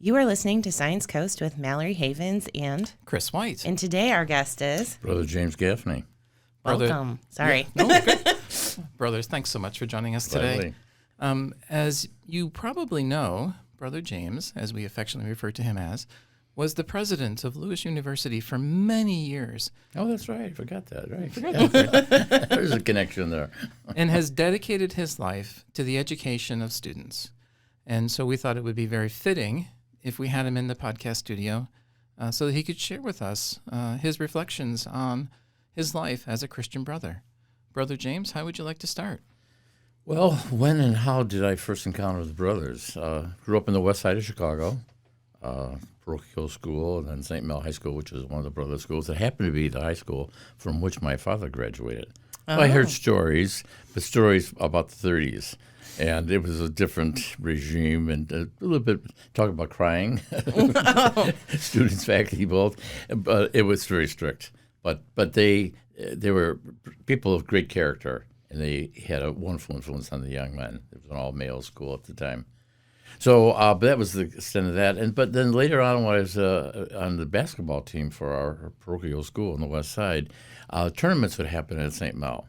You are listening to Science Coast with Mallory Havens and Chris White. And today our guest is Brother James Gaffney. Welcome. Sorry. Yeah, no, good. Brothers, thanks so much for joining us today. As you probably know, Brother James, as we affectionately refer to him as, was the president of Lewis University for many years. Oh, that's right. I forgot that. Right. There's a connection there. And has dedicated his life to the education of students. And so we thought it would be very fitting if we had him in the podcast studio so that he could share with us his reflections on his life as a Christian brother. Brother James, how would you like to start? Well, when and how did I first encounter the brothers? Grew up in the west side of Chicago, parochial school, and then St. Mel High School, which is one of the brother schools. It happened to be the high school from which my father graduated. Oh. I heard stories, but stories about the 30s. And it was a different regime and a little bit, talk about crying, students, faculty, both. But it was very strict. But they were people of great character, and they had a wonderful influence on the young men. It was an all-male school at the time. So but that was the extent of that. But then later on, when I was on the basketball team for our parochial school on the west side, tournaments would happen at St. Mel.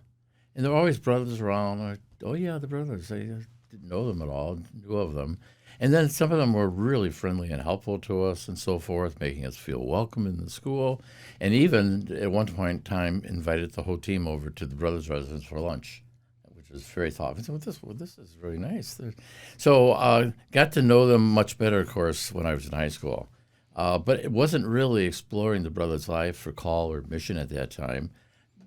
And there were always brothers around. Oh, yeah, the brothers. I didn't know them at all, knew of them. And then some of them were really friendly and helpful to us and so forth, making us feel welcome in the school. And even at one point in time, invited the whole team over to the brothers' residence for lunch, which was very thoughtful. This is really nice. So got to know them much better, of course, when I was in high school. But it wasn't really exploring the brothers' life or call or mission at that time.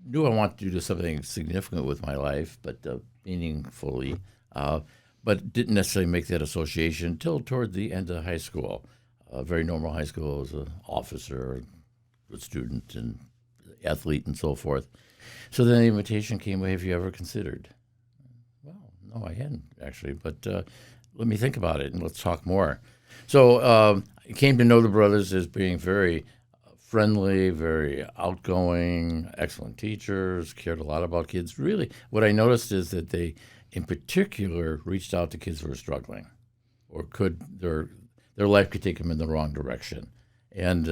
Knew I wanted to do something significant with my life, but meaningfully, but didn't necessarily make that association until toward the end of high school. A very normal high school. I was an officer, good student, and athlete, and so forth. So then the invitation came, have you ever considered? Well, no, I hadn't, actually, but let me think about it, and let's talk more. So I came to know the brothers as being very friendly, very outgoing, excellent teachers, cared a lot about kids. Really, what I noticed is that they, in particular, reached out to kids who were struggling or their life could take them in the wrong direction. And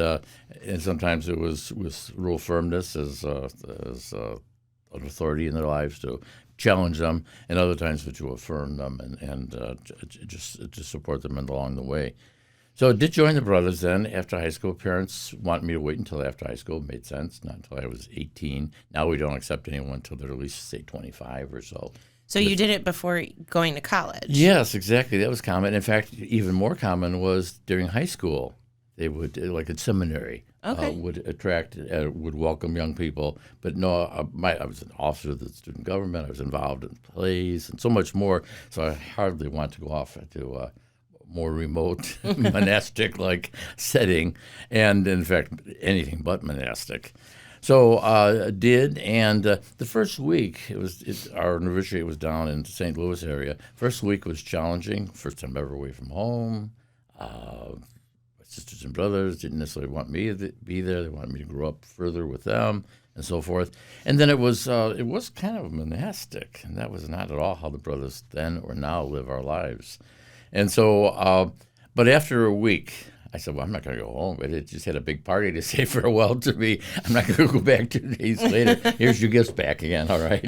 sometimes it was with real firmness as an authority in their lives to challenge them, and other times to affirm them and just support them along the way. So I did join the brothers then after high school. Parents wanted me to wait until after high school. It made sense, not until I was 18. Now we don't accept anyone until they're at least, say, 25 or so. So you did it before going to college? Yes, exactly. That was common. In fact, even more common was during high school. They would, like at seminary, would welcome young people. But no, I was an officer of the student government. I was involved in plays and so much more. So I hardly want to go off to more remote monastic-like setting, and in fact, anything but monastic. So did, and the first week, our university was down in the St. Louis area. First week was challenging. First time ever away from home. My sisters and brothers didn't necessarily want me to be there. They wanted me to grow up further with them and so forth. And then it was kind of monastic, and that was not at all how the brothers then or now live our lives. And so, but after a week, I said, well, I'm not going to go home. But it just had a big party to say farewell to me. I'm not going to go back 2 days later. Here's your gifts back again, all right?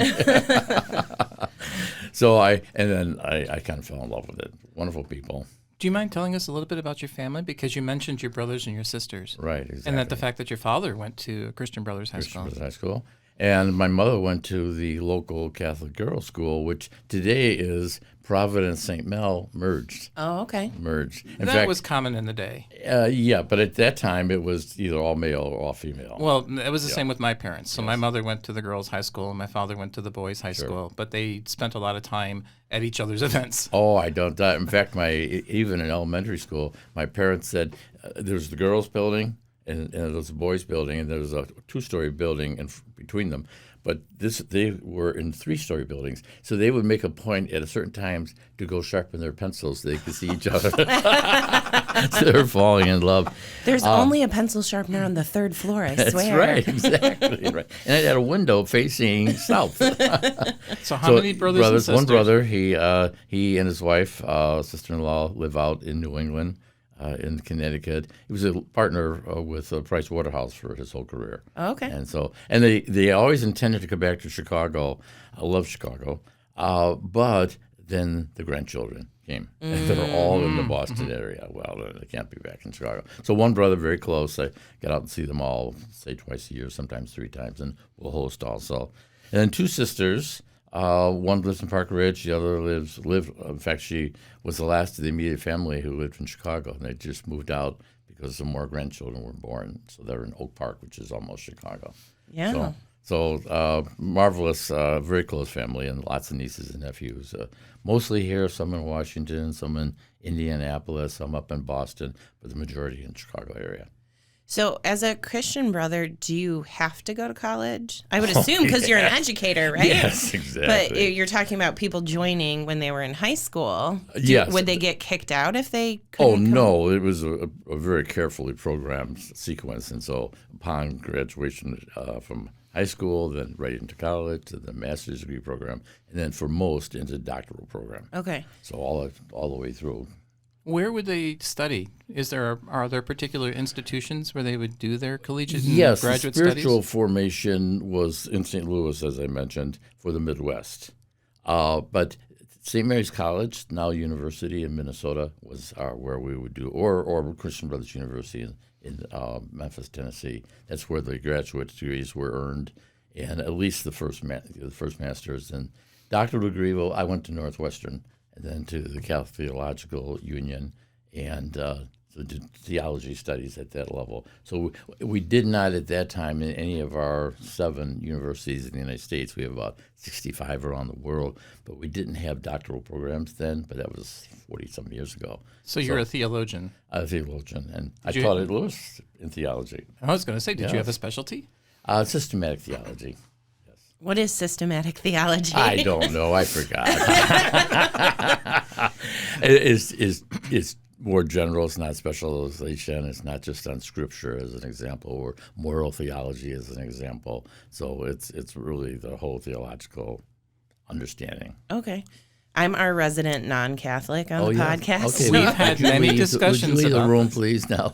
So I kind of fell in love with it. Wonderful people. Do you mind telling us a little bit about your family? Because you mentioned your brothers and your sisters. Right, exactly. And that the fact that your father went to Christian Brothers High School. Christian Brothers High School. And my mother went to the local Catholic girls' school, which today is Providence St. Mel merged. Oh, okay. Merged. In fact, was common in the day. Yeah, but at that time it was either all male or all female. Well, it was the same with my parents. So my mother went to the girls' high school, and my father went to the boys' high school. But they spent a lot of time at each other's events. Oh, I don't doubt. In fact, even in elementary school, my parents said there's the girls' building. And there was a boys' building, and there was a 2-story building in between them. But they were in 3-story buildings, so they would make a point at a certain times to go sharpen their pencils so they could see each other. So they were falling in love. There's only a pencil sharpener on the 3rd floor, I swear. That's right, exactly right. And it had a window facing south. So how many brothers and sisters? One brother. He and his wife, sister-in-law, live out in New England. in Connecticut. He was a partner with Price Waterhouse for his whole career. Oh, okay. And so, and they always intended to come back to Chicago. I love Chicago, but then the grandchildren came, and they're all in the Boston area. Well, they can't be back in Chicago. So one brother, very close, I get out and see them all, say twice a year, sometimes 3 times, and we'll host also. And then 2 sisters. One lives in Park Ridge. The other lived. In fact, she was the last of the immediate family who lived in Chicago, and they just moved out because some more grandchildren were born. So they're in Oak Park, which is almost Chicago. Yeah. So marvelous, very close family, and lots of nieces and nephews. Mostly here, some in Washington, some in Indianapolis, some up in Boston, but the majority in the Chicago area. So, as a Christian brother, do you have to go to college? I would assume because you're an educator, right? Yes, exactly. But you're talking about people joining when they were in high school. Yes. Would they get kicked out if they couldn't come? No, it was a very carefully programmed sequence. And so upon graduation from high school, then right into college, to the master's degree program, and then for most into the doctoral program. Okay. So all the way through. Where would they study? Are there particular institutions where they would do their collegiate and Yes, graduate the spiritual studies? formation was in St. Louis, as I mentioned, for the Midwest. But St. Mary's College, now University in Minnesota, was where we would do, or Christian Brothers University in Memphis, Tennessee. That's where the graduate degrees were earned, and at least the first masters. And doctoral degree, well, I went to Northwestern, and then to the Catholic Theological Union, and so did theology studies at that level. So we did not at that time in any of our 7 universities in the United States. We have about 65 around the world, but we didn't have doctoral programs then, but that was 40-some years ago. So you're a theologian. I'm a theologian, and I taught at Lewis in theology. I was going to say, did you Yes. have a specialty? Systematic theology. What is systematic theology? I don't know. I forgot. It's more general. It's not specialization. It's not just on scripture as an example or moral theology as an example. So it's really the whole theological understanding. Okay. I'm our resident non-Catholic on the podcast. Okay, so- We've had many discussions Would you leave the about room, this. please, now?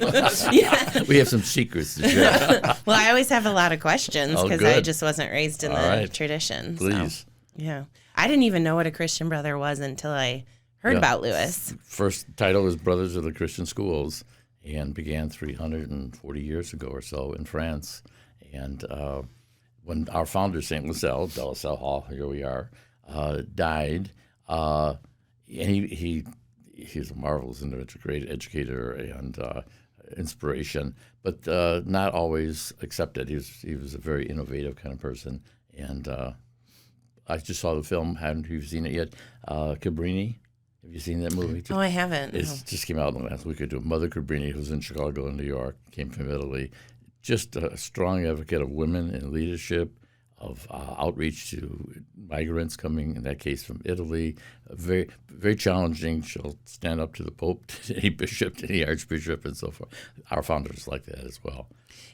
Yeah. We have some secrets to share. Well, I always have a lot of questions Oh, because I good. just wasn't raised in All the right. tradition. so, Please. yeah. I didn't even know what a Christian brother was until I heard Yeah. about Lewis. First title was Brothers of the Christian Schools, and began 340 years ago or so in France. And when our founder, St. Lascelles, de La Salle Hall, here we are, died, and he was a marvelous individual, great educator and inspiration, but not always accepted. He was a very innovative kind of person. And I just saw the film. Haven't you seen it yet? Cabrini. Have you seen that movie? Oh, I haven't. It just came out in the last week or two. Mother Cabrini, who's in Chicago and New York, came from Italy. Just a strong advocate of women in leadership, of outreach to migrants coming, in that case, from Italy. Very, very challenging. She'll stand up to the Pope, to any bishop, to any archbishop, and so forth. Our founders like that as well.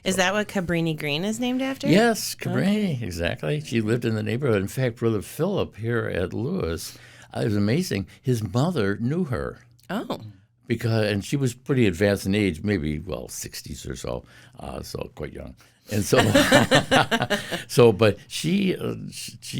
Is that what Cabrini Green is named after? Yes, Cabrini, exactly. She lived in the neighborhood. In fact, Brother Philip here at Lewis, it was amazing. His mother knew her. Oh. And she was pretty advanced in age, maybe 60s or so, so quite young. And so, but she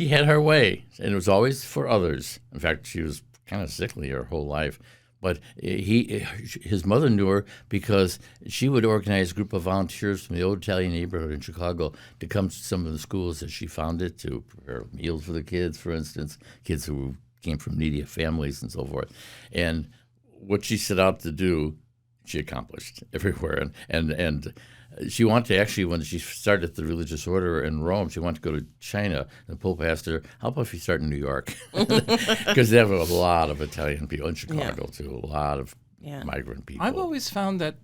had her way, and it was always for others. In fact, she was kind of sickly her whole life. But his mother knew her because she would organize a group of volunteers from the old Italian neighborhood in Chicago to come to some of the schools that she founded to prepare meals for the kids, for instance, kids who came from needy families and so forth. And what she set out to do, she accomplished everywhere. And she wanted to actually, when she started the religious order in Rome, she wanted to go to China. The Pope asked her, how about if you start in New York? Because they have a lot of Italian people in Chicago, too, a lot of migrant people. I've always found that,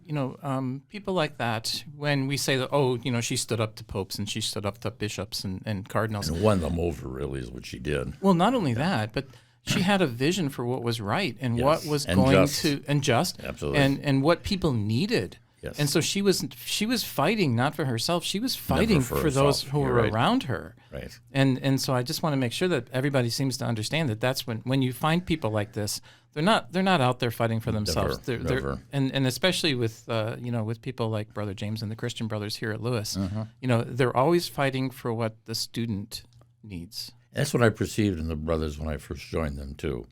people like that, when we say that, she stood up to popes and she stood up to bishops and cardinals. And won them over, really, is what she did. Well, not only that, but she had a vision for what was right and what was and going just. to, and just, Absolutely. and what people needed. Yes. And so she was fighting not for herself. She was fighting for those who were around her. Right. And so I just want to make sure that everybody seems to understand that that's when you find people like this, they're not out there fighting for themselves. Never. And especially with with people like Brother James and the Christian Brothers here at Lewis, they're always fighting for what the student needs. That's what I perceived in the brothers when I first joined them too.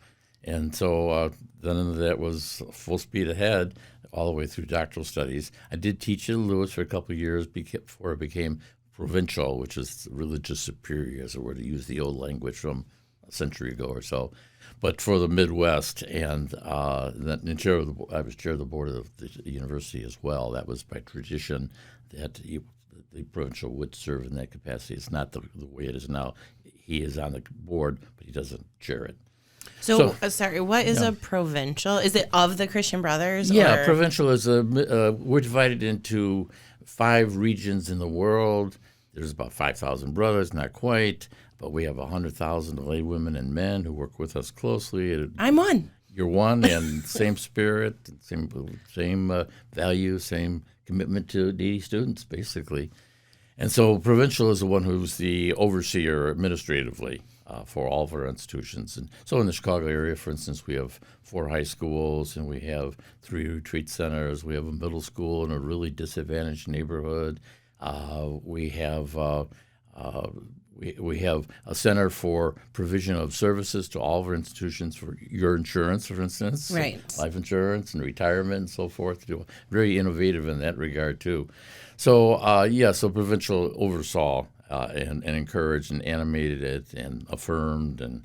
And so then that was full speed ahead all the way through doctoral studies. I did teach at Lewis for a couple of years before it became provincial, which is religious superior, as it were, to use the old language from a century ago or so. But for the Midwest, and then I was chair of the board of the university as well. That was by tradition that the provincial would serve in that capacity. It's not the way it is now. He is on the board, but he doesn't chair it. So sorry, what is a provincial? Is it of the Christian Brothers? Yeah, or? provincial is we're divided into 5 regions in the world. There's about 5,000 brothers, not quite, but we have 100,000 lay women and men who work with us closely. I'm one. You're one, and same spirit, same value, same commitment to needy students, basically. And so provincial is the one who's the overseer administratively for all of our institutions. And so in the Chicago area, for instance, we have 4 high schools, and we have 3 retreat centers. We have a middle school in a really disadvantaged neighborhood. We have a center for provision of services to all of our institutions for your insurance, for instance, right. Life insurance and retirement and so forth. Very innovative in that regard too. So so provincial oversaw and encouraged and animated it and affirmed and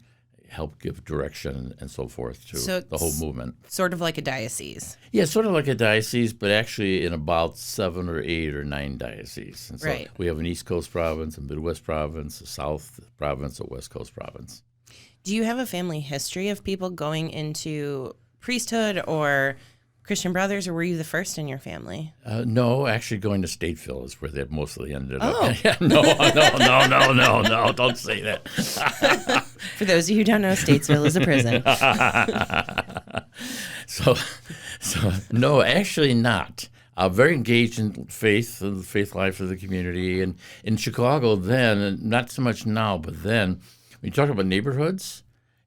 helped give direction and so forth to the whole movement. Sort of like a diocese. Yeah, sort of like a diocese, but actually in about 7 or 8 or 9 dioceses. And so we have an East Coast province, a Midwest province, a South province, a West Coast province. Do you have a family history of people going into priesthood or Christian Brothers, or were you the first in your family? No, actually going to Stateville is where they mostly ended up. No, don't say that. For those of you who don't know, Statesville is a prison. So no, actually not. Very engaged in faith, the faith life of the community. And in Chicago then, and not so much now, but then, when you talk about neighborhoods,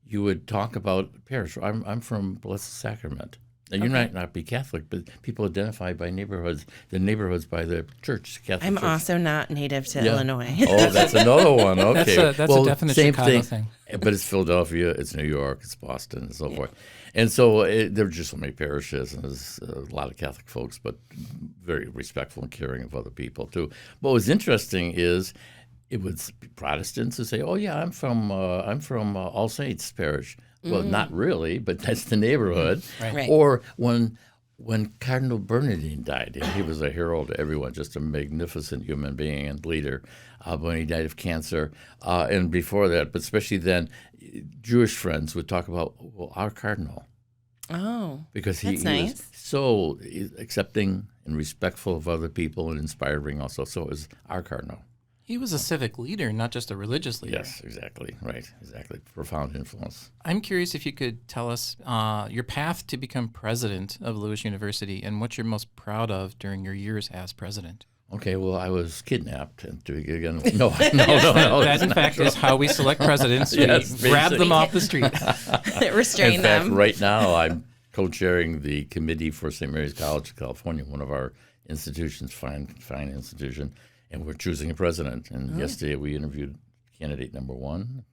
you would talk about parish. I'm from Blessed Sacrament. And you might not be Catholic, but people identify by neighborhoods, the neighborhoods by the church, Catholic I'm church. Also not native to Illinois. Oh, that's another one. Okay. That's a definite same Chicago thing. But it's Philadelphia, it's New York, it's Boston, and so forth. And so there are just so many parishes, and there's a lot of Catholic folks, but very respectful and caring of other people, too. What was interesting is it was Protestants who say, oh, yeah, I'm from All Saints Parish. Well, not really, but that's the neighborhood. Right. Or when Cardinal Bernardine died, and he was a hero to everyone, just a magnificent human being and leader, when he died of cancer. And before that, but especially then, Jewish friends would talk about, well, our cardinal. Oh, because he nice. was so accepting and respectful of other people and inspiring also. So it was our cardinal. He was a civic leader, not just a religious leader. Yes, exactly. Right, exactly. Profound influence. I'm curious if you could tell us your path to become president of Lewis University and what you're most proud of during your years as president. Okay, well, I was kidnapped. And no. That, in fact, is how we select presidents. Yes, we grab them off the street. Restrain them. In fact, right now, I'm co-chairing the committee for St. Mary's College of California, one of our institutions, fine institution. And we're choosing a president. And yesterday we interviewed candidate number 1,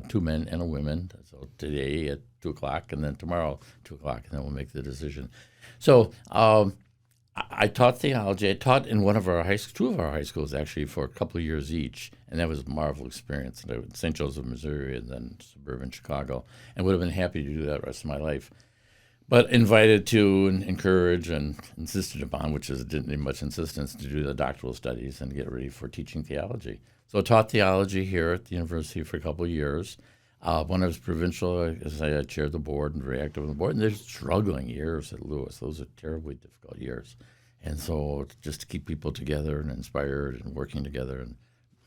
2 men and a woman. So today at 2 o'clock, and then tomorrow 2 o'clock, and then we'll make the decision. So I taught theology. I taught in one of our two of our high schools actually for a couple of years each, and that was a marvelous experience. And I was in St. Joseph, Missouri, and then suburban Chicago, and would have been happy to do that the rest of my life. But invited to and encouraged and insisted upon, which didn't need much insistence, to do the doctoral studies and get ready for teaching theology. So I taught theology here at the university for a couple of years. When I was provincial, as I chaired the board and very active on the board, and there's struggling years at Lewis. Those are terribly difficult years. And so just to keep people together and inspired and working together and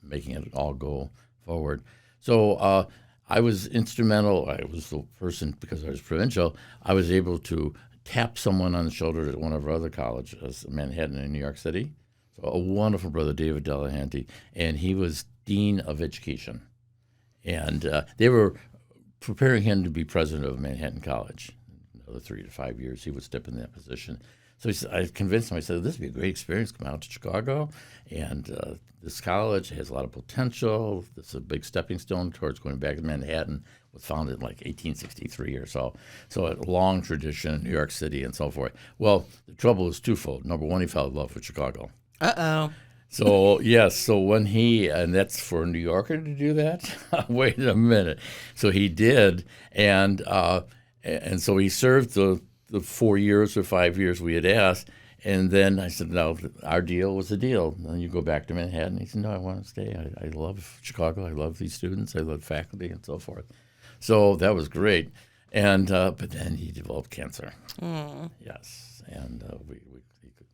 making it all go forward. So I was instrumental. I was the person, because I was provincial, I was able to tapped someone on the shoulder at one of our other colleges, Manhattan in New York City. So a wonderful brother, David Delahanty, and he was Dean of Education. And they were preparing him to be president of Manhattan College. Another 3 to 5 years, he would step in that position. So I convinced him, I said, this would be a great experience, come out to Chicago, and this college has a lot of potential. This is a big stepping stone towards going back to Manhattan. It was founded in like 1863 or so. So a long tradition in New York City and so forth. Well, the trouble was twofold. Number one, he fell in love with Chicago. Uh-oh. So, yes, so when and that's for a New Yorker to do that? Wait a minute. So he did, and so he served the 4 years or 5 years we had asked, and then I said, no, our deal was the deal. Then you go back to Manhattan. He said, no, I want to stay. I love Chicago. I love these students. I love faculty and so forth. So that was great. And but then he developed cancer. Yes, and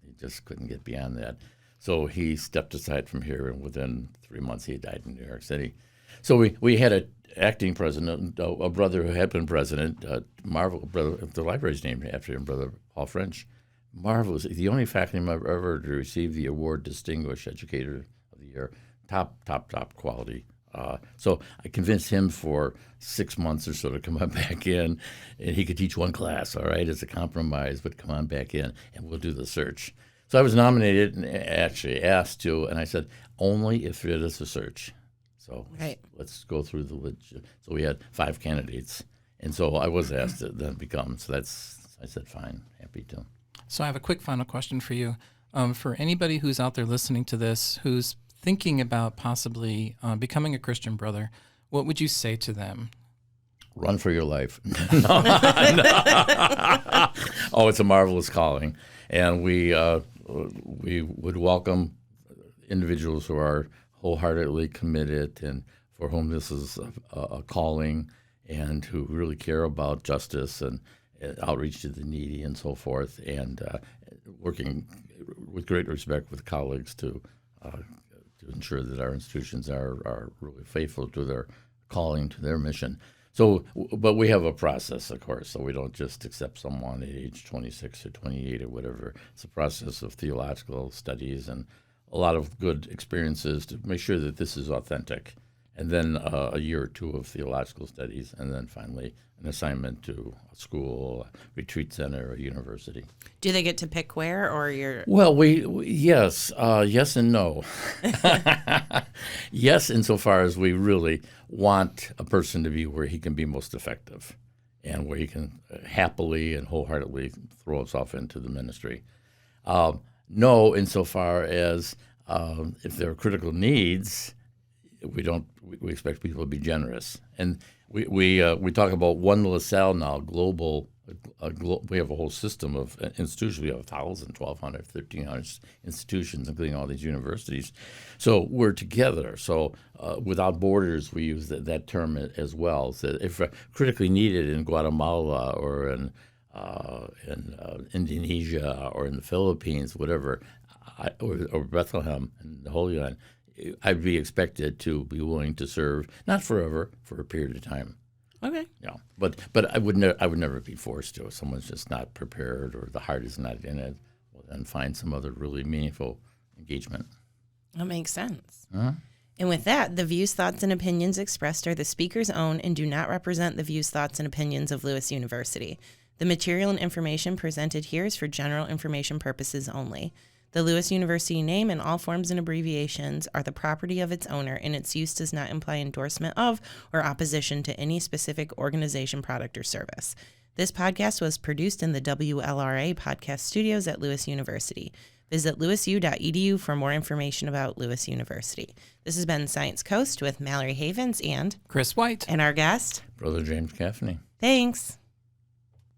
he just couldn't get beyond that. So he stepped aside from here, and within 3 months, he died in New York City. So we had an acting president, a brother who had been president, Marvel, brother, the library's named after him, Brother Paul French. Marvelous, the only faculty member ever to receive the award Distinguished Educator of the Year, top quality. So I convinced him for 6 months or so to come on back in, and he could teach one class, all right, as a compromise, but come on back in, and we'll do the search. So I was nominated and actually asked to, and I said, only if it is a search. So let's go through so we had 5 candidates, and so I was asked to then become. So I said, fine, happy to. So I have a quick final question for you. For anybody who's out there listening to this, who's thinking about possibly becoming a Christian brother, what would you say to them? Run for your life. No. Oh, it's a marvelous calling, and we would welcome individuals who are wholeheartedly committed and for whom this is a calling, and who really care about justice and outreach to the needy and so forth, and working with great respect with colleagues to ensure that our institutions are really faithful to their calling, to their mission. So, but we have a process, of course, so we don't just accept someone at age 26 or 28 or whatever. It's a process of theological studies and a lot of good experiences to make sure that this is authentic. And then a year or two of theological studies, and then finally an assignment to a school, a retreat center, a university. Do they get to pick where, or you're? Well, yes and no. Yes, insofar as we really want a person to be where he can be most effective, and where he can happily and wholeheartedly throw himself into the ministry. No, insofar as if there are critical needs, we expect people to be generous, and we talk about one LaSalle now, global. We have a whole system of institutions. We have 1,000, 1,200, 1,300 institutions, including all these universities. So we're together. So without borders, we use that term as well. So if critically needed in Guatemala or in Indonesia or in the Philippines, whatever, or Bethlehem in the Holy Land, I'd be expected to be willing to serve, not forever, for a period of time. Okay. Yeah, but I would never be forced to. If someone's just not prepared or the heart is not in it, well, then find some other really meaningful engagement. That makes sense. Huh? And with that, the views, thoughts, and opinions expressed are the speaker's own and do not represent the views, thoughts, and opinions of Lewis University. The material and information presented here is for general information purposes only. The Lewis University name and all forms and abbreviations are the property of its owner, and its use does not imply endorsement of or opposition to any specific organization, product, or service. This podcast was produced in the WLRA podcast studios at Lewis University. Visit lewisu.edu for more information about Lewis University. This has been Science Coast with Mallory Havens and Chris White. And our guest, Brother James Gaffney. Thanks.